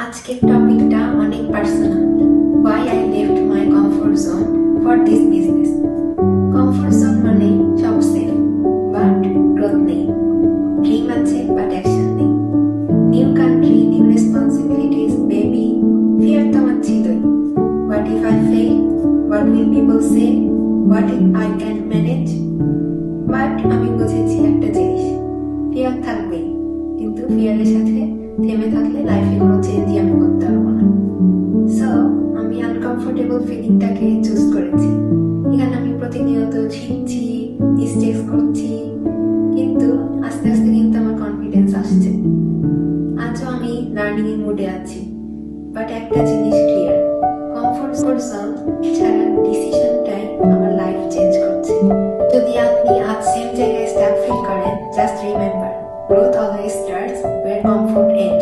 আজকের টপিকটা অনেক personal. Why I left my comfort zone for this business. Comfort zone মানে সব সেফ বাট গ্রোথ নেই, ড্রিম আছে বাট অ্যাকশন নেই, new country, new responsibilities, baby, fear তো আমার ছিলই। What if I fail, what will people say, what if I can manage. But আমি বুঝেছি একটা জিনিস, ফিয়ার থাকবেই, কিন্তু ফিয়ারের সাথে থেমে থাকলে লাইফে কোনো চেঞ্জই আমি করতে পারবো না। সো আমি আনকমফোর্টেবল ফিলিংটাকে চুজ করেছি। এখানে আমি প্রতিনিয়ত শিখছি, মিস্টেক্স করছি, কিন্তু আস্তে আস্তে কিন্তু আমার কনফিডেন্স আসছে। আজও আমি লার্নিং এর মুডে আছি, বাট একটা জিনিস ক্লিয়ার, কমফোর্ট জোন ছাড়া ডিসিশনটাই আমার লাইফ চেঞ্জ করছে। যদি আপনি আজ সেম জায়গায় স্টাক ফিল করেন, just remember, growth always starts where comfort ends.